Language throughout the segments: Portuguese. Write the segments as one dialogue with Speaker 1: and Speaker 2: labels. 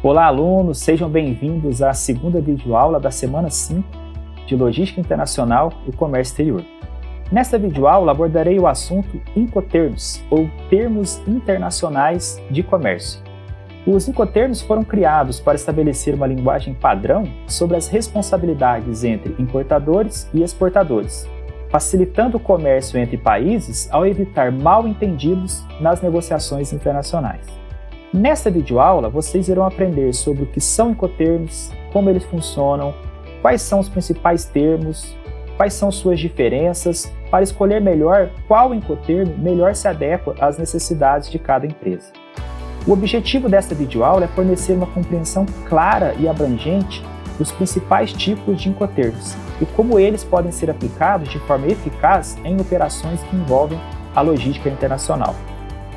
Speaker 1: Olá, alunos! Sejam bem-vindos à segunda videoaula da semana 5 de Logística Internacional e Comércio Exterior. Nesta videoaula abordarei o assunto Incoterms, ou Termos Internacionais de Comércio. Os Incoterms foram criados para estabelecer uma linguagem padrão sobre as responsabilidades entre importadores e exportadores, facilitando o comércio entre países ao evitar mal-entendidos nas negociações internacionais. Nesta videoaula, vocês irão aprender sobre o que são Incoterms, como eles funcionam, quais são os principais termos, quais são suas diferenças, para escolher melhor qual Incotermo melhor se adequa às necessidades de cada empresa. O objetivo desta videoaula é fornecer uma compreensão clara e abrangente dos principais tipos de Incoterms e como eles podem ser aplicados de forma eficaz em operações que envolvem a logística internacional.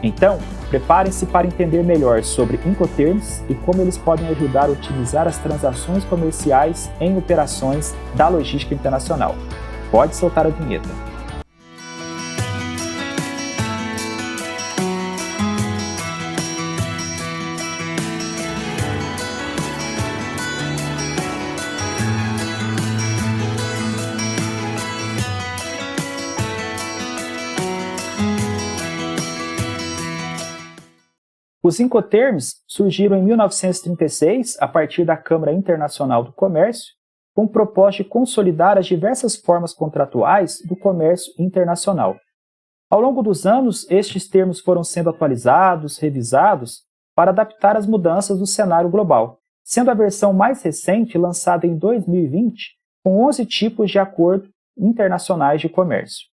Speaker 1: Então, preparem-se para entender melhor sobre Incoterms e como eles podem ajudar a otimizar as transações comerciais em operações da logística internacional. Pode soltar a vinheta. Os Incoterms surgiram em 1936 a partir da Câmara Internacional do Comércio, com o propósito de consolidar as diversas formas contratuais do comércio internacional. Ao longo dos anos, estes termos foram sendo atualizados, revisados, para adaptar às mudanças do cenário global, sendo a versão mais recente lançada em 2020, com 11 tipos de acordos internacionais de comércio.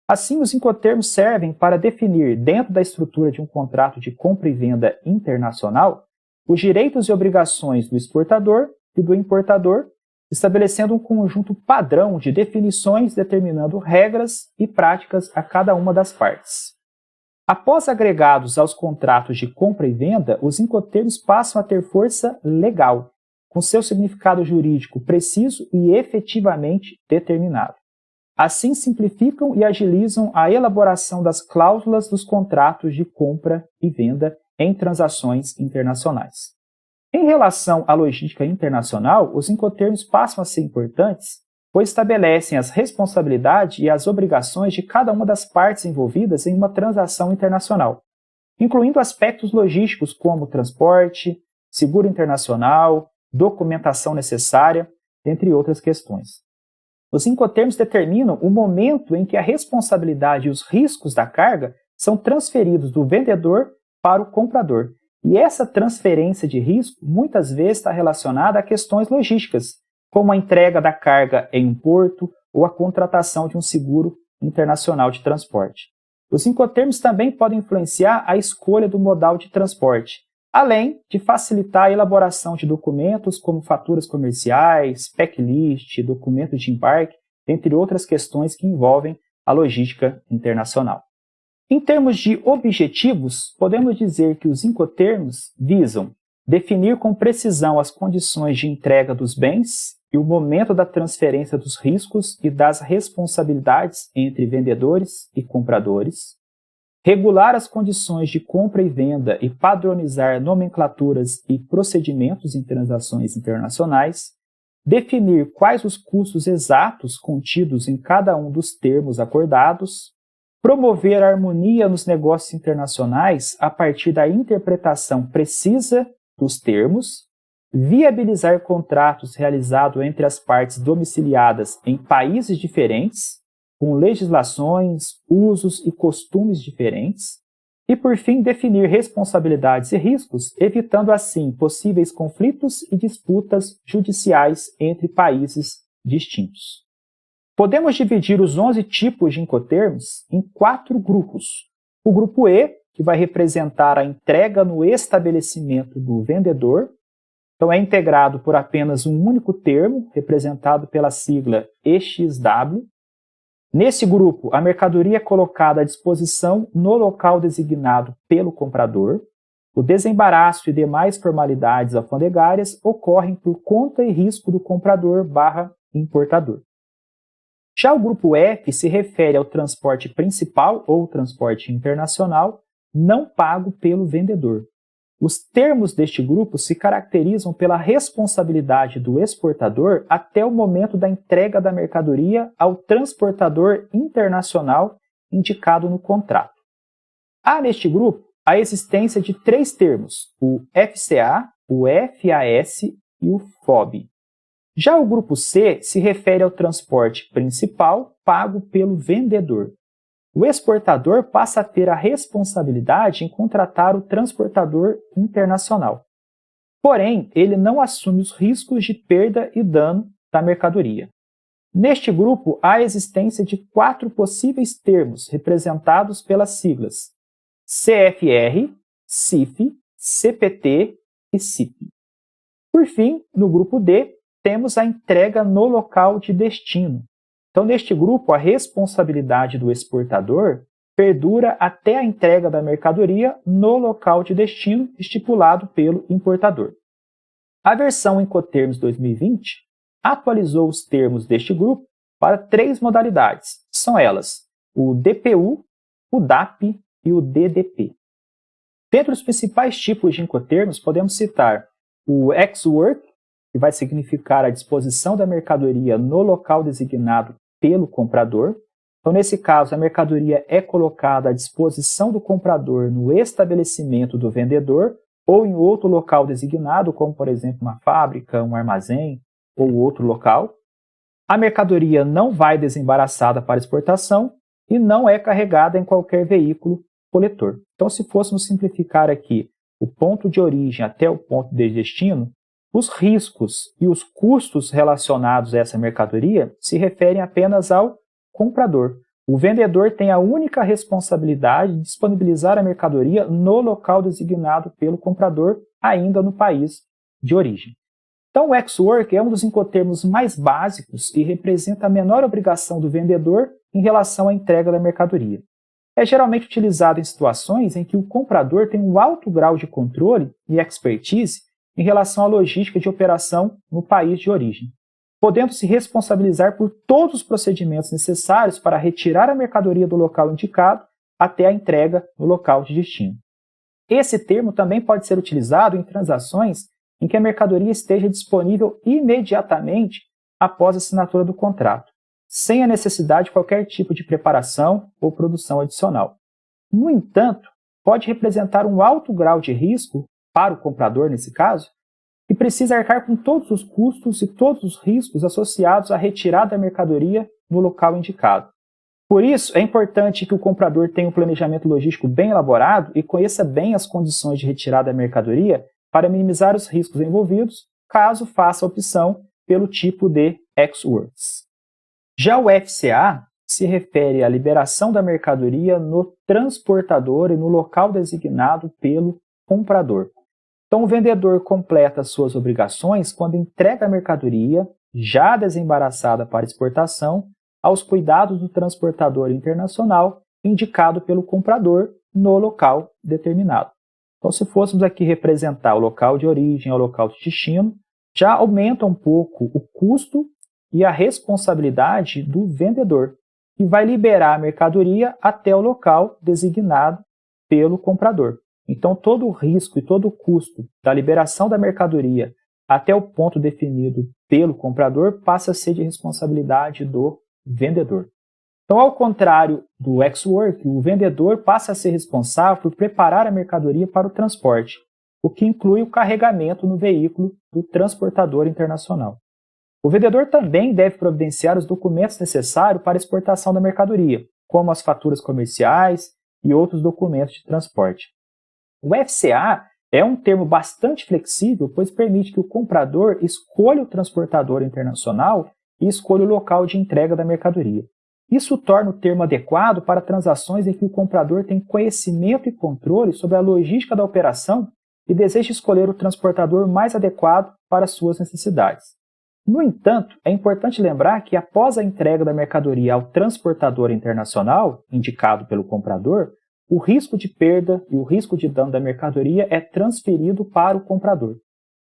Speaker 1: Assim, os Incoterms servem para definir, dentro da estrutura de um contrato de compra e venda internacional, os direitos e obrigações do exportador e do importador, estabelecendo um conjunto padrão de definições determinando regras e práticas a cada uma das partes. Após agregados aos contratos de compra e venda, os Incoterms passam a ter força legal, com seu significado jurídico preciso e efetivamente determinado. Assim, simplificam e agilizam a elaboração das cláusulas dos contratos de compra e venda em transações internacionais. Em relação à logística internacional, os Incoterms passam a ser importantes, pois estabelecem as responsabilidades e as obrigações de cada uma das partes envolvidas em uma transação internacional, incluindo aspectos logísticos como transporte, seguro internacional, documentação necessária, entre outras questões. Os Incoterms determinam o momento em que a responsabilidade e os riscos da carga são transferidos do vendedor para o comprador. E essa transferência de risco muitas vezes está relacionada a questões logísticas, como a entrega da carga em um porto ou a contratação de um seguro internacional de transporte. Os Incoterms também podem influenciar a escolha do modal de transporte, além de facilitar a elaboração de documentos como faturas comerciais, checklist, documentos de embarque, entre outras questões que envolvem a logística internacional. Em termos de objetivos, podemos dizer que os Incoterms visam definir com precisão as condições de entrega dos bens e o momento da transferência dos riscos e das responsabilidades entre vendedores e compradores, regular as condições de compra e venda e padronizar nomenclaturas e procedimentos em transações internacionais, definir quais os custos exatos contidos em cada um dos termos acordados, promover a harmonia nos negócios internacionais a partir da interpretação precisa dos termos, viabilizar contratos realizados entre as partes domiciliadas em países diferentes, com legislações, usos e costumes diferentes, e, por fim, definir responsabilidades e riscos, evitando, assim, possíveis conflitos e disputas judiciais entre países distintos. Podemos dividir os 11 tipos de Incoterms em 4 grupos. O grupo E, que vai representar a entrega no estabelecimento do vendedor, então é integrado por apenas um único termo, representado pela sigla EXW. Nesse grupo, a mercadoria é colocada à disposição no local designado pelo comprador. O desembaraço e demais formalidades alfandegárias ocorrem por conta e risco do comprador/importador. Já o grupo F se refere ao transporte principal ou transporte internacional não pago pelo vendedor. Os termos deste grupo se caracterizam pela responsabilidade do exportador até o momento da entrega da mercadoria ao transportador internacional indicado no contrato. Há neste grupo a existência de 3 termos, o FCA, o FAS e o FOB. Já o grupo C se refere ao transporte principal pago pelo vendedor. O exportador passa a ter a responsabilidade em contratar o transportador internacional. Porém, ele não assume os riscos de perda e dano da mercadoria. Neste grupo, há a existência de 4 possíveis termos representados pelas siglas CFR, CIF, CPT e CIP. Por fim, no grupo D, temos a entrega no local de destino. Então, neste grupo, a responsabilidade do exportador perdura até a entrega da mercadoria no local de destino estipulado pelo importador. A versão Incoterms 2020 atualizou os termos deste grupo para 3 modalidades. São elas o DPU, o DAP e o DDP. Dentre os principais tipos de Incoterms, podemos citar o ex-work, que vai significar a disposição da mercadoria no local designado pelo comprador. Então, nesse caso, a mercadoria é colocada à disposição do comprador no estabelecimento do vendedor ou em outro local designado, como, por exemplo, uma fábrica, um armazém ou outro local. A mercadoria não vai desembaraçada para exportação e não é carregada em qualquer veículo coletor. Então, se fôssemos simplificar aqui o ponto de origem até o ponto de destino, os riscos e os custos relacionados a essa mercadoria se referem apenas ao comprador. O vendedor tem a única responsabilidade de disponibilizar a mercadoria no local designado pelo comprador, ainda no país de origem. Então, o ex-work é um dos incotermos mais básicos e representa a menor obrigação do vendedor em relação à entrega da mercadoria. É geralmente utilizado em situações em que o comprador tem um alto grau de controle e expertise em relação à logística de operação no país de origem, podendo se responsabilizar por todos os procedimentos necessários para retirar a mercadoria do local indicado até a entrega no local de destino. Esse termo também pode ser utilizado em transações em que a mercadoria esteja disponível imediatamente após a assinatura do contrato, sem a necessidade de qualquer tipo de preparação ou produção adicional. No entanto, pode representar um alto grau de risco para o comprador, nesse caso, que precisa arcar com todos os custos e todos os riscos associados à retirada da mercadoria no local indicado. Por isso, é importante que o comprador tenha um planejamento logístico bem elaborado e conheça bem as condições de retirada da mercadoria para minimizar os riscos envolvidos, caso faça a opção pelo tipo de ex-works. Já o FCA se refere à liberação da mercadoria no transportador e no local designado pelo comprador. Então, o vendedor completa suas obrigações quando entrega a mercadoria, já desembaraçada para exportação, aos cuidados do transportador internacional indicado pelo comprador no local determinado. Então, se fôssemos aqui representar o local de origem ao local de destino, já aumenta um pouco o custo e a responsabilidade do vendedor, que vai liberar a mercadoria até o local designado pelo comprador. Então, todo o risco e todo o custo da liberação da mercadoria até o ponto definido pelo comprador passa a ser de responsabilidade do vendedor. Então, ao contrário do ex-work, o vendedor passa a ser responsável por preparar a mercadoria para o transporte, o que inclui o carregamento no veículo do transportador internacional. O vendedor também deve providenciar os documentos necessários para a exportação da mercadoria, como as faturas comerciais e outros documentos de transporte. O FCA é um termo bastante flexível, pois permite que o comprador escolha o transportador internacional e escolha o local de entrega da mercadoria. Isso torna o termo adequado para transações em que o comprador tem conhecimento e controle sobre a logística da operação e deseja escolher o transportador mais adequado para suas necessidades. No entanto, é importante lembrar que após a entrega da mercadoria ao transportador internacional, indicado pelo comprador, o risco de perda e o risco de dano da mercadoria é transferido para o comprador.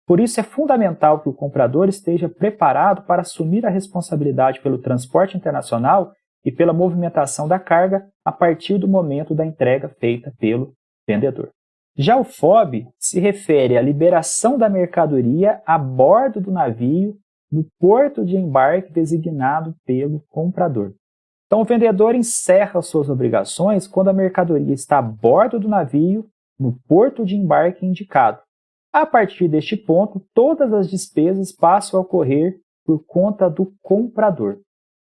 Speaker 1: Por isso, é fundamental que o comprador esteja preparado para assumir a responsabilidade pelo transporte internacional e pela movimentação da carga a partir do momento da entrega feita pelo vendedor. Já o FOB se refere à liberação da mercadoria a bordo do navio no porto de embarque designado pelo comprador. Então, o vendedor encerra suas obrigações quando a mercadoria está a bordo do navio no porto de embarque indicado. A partir deste ponto, todas as despesas passam a ocorrer por conta do comprador.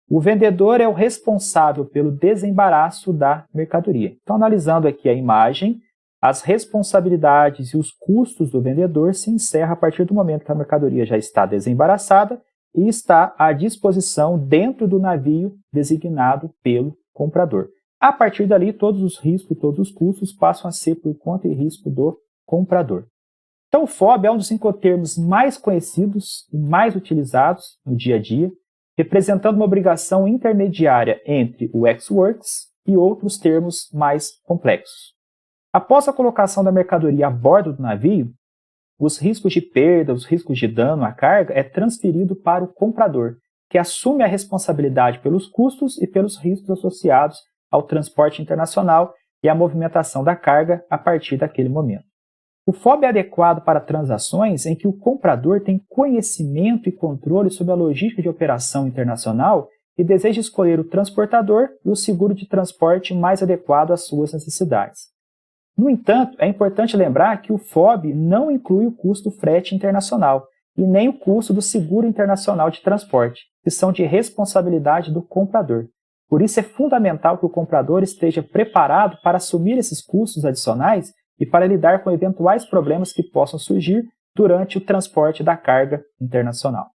Speaker 1: O vendedor é o responsável pelo desembaraço da mercadoria. Então, analisando aqui a imagem, as responsabilidades e os custos do vendedor se encerram a partir do momento que a mercadoria já está desembaraçada e está à disposição dentro do navio designado pelo comprador. A partir dali, todos os riscos e todos os custos passam a ser por conta e risco do comprador. Então, o FOB é um dos incotermos mais conhecidos e mais utilizados no dia a dia, representando uma obrigação intermediária entre o ex-works e outros termos mais complexos. Após a colocação da mercadoria a bordo do navio, os riscos de perda, os riscos de dano à carga é transferido para o comprador, que assume a responsabilidade pelos custos e pelos riscos associados ao transporte internacional e à movimentação da carga a partir daquele momento. O FOB é adequado para transações em que o comprador tem conhecimento e controle sobre a logística de operação internacional e deseja escolher o transportador e o seguro de transporte mais adequado às suas necessidades. No entanto, é importante lembrar que o FOB não inclui o custo do frete internacional e nem o custo do seguro internacional de transporte, que são de responsabilidade do comprador. Por isso é fundamental que o comprador esteja preparado para assumir esses custos adicionais e para lidar com eventuais problemas que possam surgir durante o transporte da carga internacional.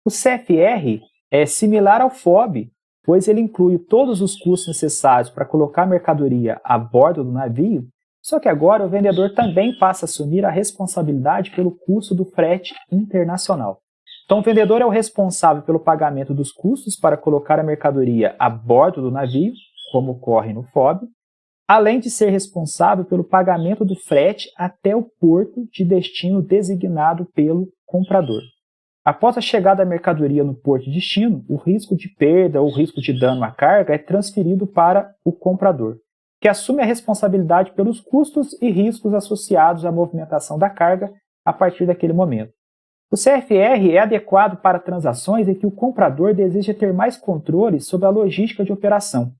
Speaker 1: O CFR é similar ao FOB, pois ele inclui todos os custos necessários para colocar a mercadoria a bordo do navio, só que agora o vendedor também passa a assumir a responsabilidade pelo custo do frete internacional. Então, o vendedor é o responsável pelo pagamento dos custos para colocar a mercadoria a bordo do navio, como ocorre no FOB, além de ser responsável pelo pagamento do frete até o porto de destino designado pelo comprador. Após a chegada da mercadoria no porto de destino, o risco de perda ou risco de dano à carga é transferido para o comprador, que assume a responsabilidade pelos custos e riscos associados à movimentação da carga a partir daquele momento. O CFR é adequado para transações em que o comprador deseja ter mais controle sobre a logística de operação,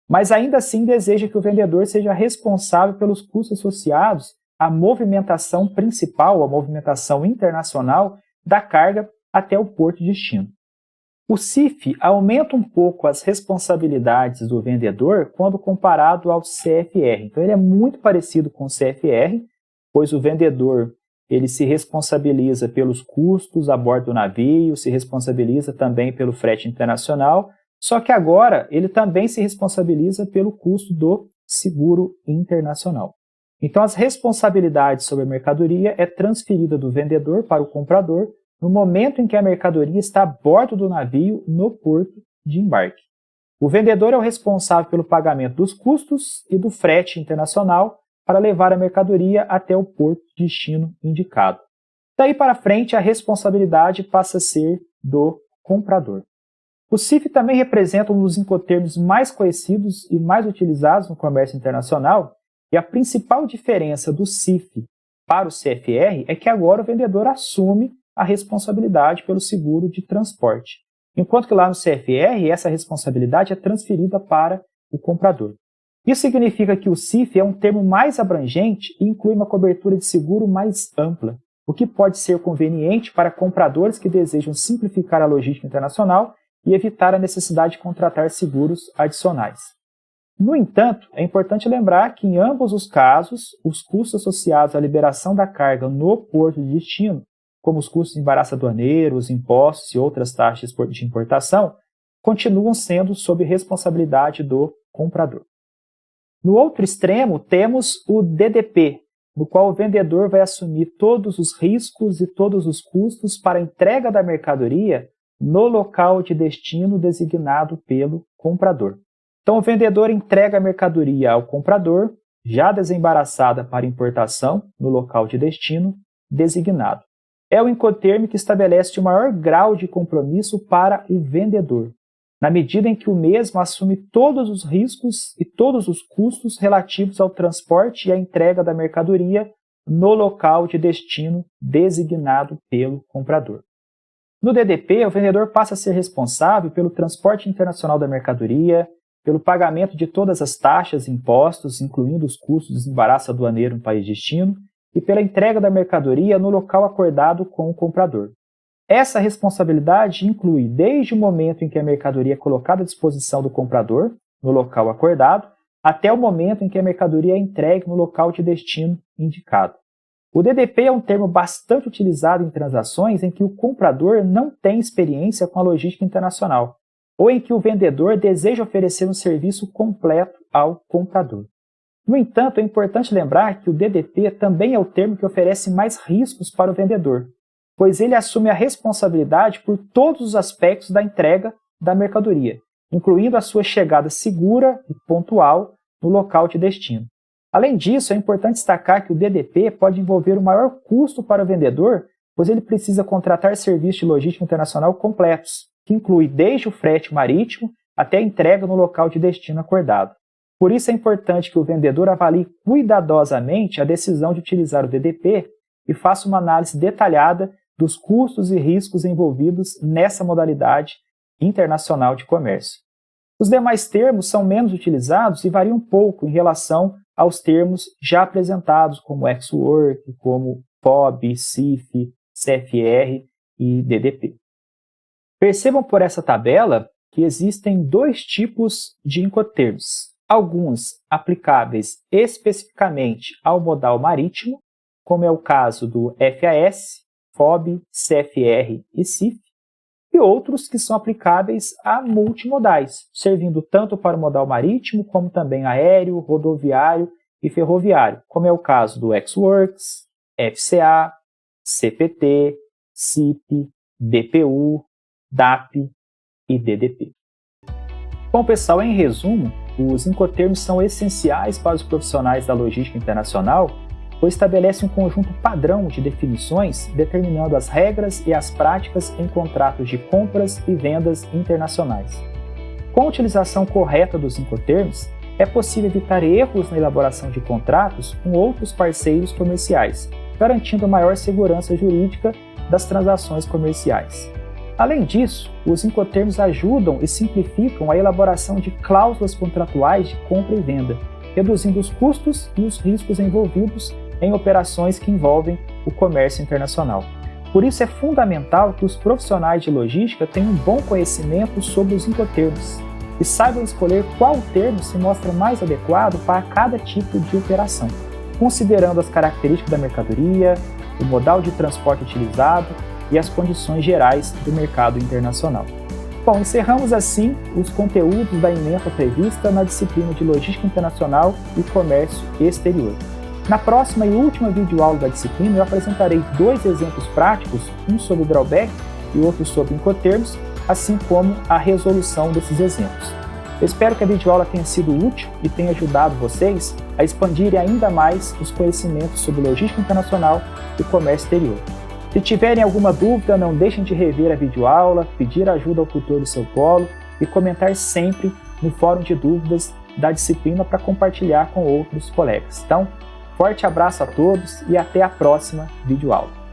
Speaker 1: mas ainda assim deseja que o vendedor seja responsável pelos custos associados à movimentação principal, à movimentação internacional da carga até o porto de destino. O CIF aumenta um pouco as responsabilidades do vendedor quando comparado ao CFR. Então, ele é muito parecido com o CFR, pois o vendedor ele se responsabiliza pelos custos a bordo do navio, se responsabiliza também pelo frete internacional, só que agora ele também se responsabiliza pelo custo do seguro internacional. Então, as responsabilidades sobre a mercadoria é transferida do vendedor para o comprador no momento em que a mercadoria está a bordo do navio no porto de embarque. O vendedor é o responsável pelo pagamento dos custos e do frete internacional para levar a mercadoria até o porto de destino indicado. Daí para frente, a responsabilidade passa a ser do comprador. O CIF também representa um dos incotermos mais conhecidos e mais utilizados no comércio internacional, e a principal diferença do CIF para o CFR é que agora o vendedor assume a responsabilidade pelo seguro de transporte, enquanto que lá no CFR essa responsabilidade é transferida para o comprador. Isso significa que o CIF é um termo mais abrangente e inclui uma cobertura de seguro mais ampla, o que pode ser conveniente para compradores que desejam simplificar a logística internacional e evitar a necessidade de contratar seguros adicionais. No entanto, é importante lembrar que em ambos os casos, os custos associados à liberação da carga no porto de destino, como os custos de embaraço aduaneiro, os impostos e outras taxas de importação, continuam sendo sob responsabilidade do comprador. No outro extremo, temos o DDP, no qual o vendedor vai assumir todos os riscos e todos os custos para a entrega da mercadoria no local de destino designado pelo comprador. Então, o vendedor entrega a mercadoria ao comprador, já desembaraçada para importação no local de destino designado. É o incotermo que estabelece o maior grau de compromisso para o vendedor. na medida em que o mesmo assume todos os riscos e todos os custos relativos ao transporte e à entrega da mercadoria no local de destino designado pelo comprador. No DDP, o vendedor passa a ser responsável pelo transporte internacional da mercadoria, pelo pagamento de todas as taxas e impostos, incluindo os custos de desembaraço aduaneiro no país de destino, e pela entrega da mercadoria no local acordado com o comprador. Essa responsabilidade inclui desde o momento em que a mercadoria é colocada à disposição do comprador, no local acordado, até o momento em que a mercadoria é entregue no local de destino indicado. O DDP é um termo bastante utilizado em transações em que o comprador não tem experiência com a logística internacional, ou em que o vendedor deseja oferecer um serviço completo ao comprador. No entanto, é importante lembrar que o DDP também é o termo que oferece mais riscos para o vendedor, pois ele assume a responsabilidade por todos os aspectos da entrega da mercadoria, incluindo a sua chegada segura e pontual no local de destino. Além disso, é importante destacar que o DDP pode envolver um maior custo para o vendedor, pois ele precisa contratar serviços de logística internacional completos, que inclui desde o frete marítimo até a entrega no local de destino acordado. Por isso é importante que o vendedor avalie cuidadosamente a decisão de utilizar o DDP e faça uma análise detalhada dos custos e riscos envolvidos nessa modalidade internacional de comércio. Os demais termos são menos utilizados e variam um pouco em relação aos termos já apresentados, como ex-work, como FOB, CIF, CFR e DDP. Percebam por essa tabela que existem dois tipos de incoterms, alguns aplicáveis especificamente ao modal marítimo, como é o caso do FAS, FOB, CFR e CIF, e outros que são aplicáveis a multimodais, servindo tanto para o modal marítimo como também aéreo, rodoviário e ferroviário, como é o caso do ex-works, FCA, CPT, CIP, DPU, DAP e DDP. Bom, pessoal, em resumo, os incoterms são essenciais para os profissionais da logística internacional, pois estabelece um conjunto padrão de definições determinando as regras e as práticas em contratos de compras e vendas internacionais. Com a utilização correta dos incoterms, é possível evitar erros na elaboração de contratos com outros parceiros comerciais, garantindo maior segurança jurídica das transações comerciais. Além disso, os incoterms ajudam e simplificam a elaboração de cláusulas contratuais de compra e venda, reduzindo os custos e os riscos envolvidos em operações que envolvem o comércio internacional. Por isso é fundamental que os profissionais de logística tenham um bom conhecimento sobre os incoterms e saibam escolher qual termo se mostra mais adequado para cada tipo de operação, considerando as características da mercadoria, o modal de transporte utilizado e as condições gerais do mercado internacional. Bom, encerramos assim os conteúdos da ementa prevista na disciplina de Logística Internacional e Comércio Exterior. Na próxima e última videoaula da disciplina, eu apresentarei dois exemplos práticos, um sobre drawback e outro sobre incoterms, assim como a resolução desses exemplos. Eu espero que a videoaula tenha sido útil e tenha ajudado vocês a expandirem ainda mais os conhecimentos sobre logística internacional e comércio exterior. Se tiverem alguma dúvida, não deixem de rever a videoaula, pedir ajuda ao tutor do seu polo e comentar sempre no fórum de dúvidas da disciplina para compartilhar com outros colegas. Então, forte abraço a todos e até a próxima videoaula.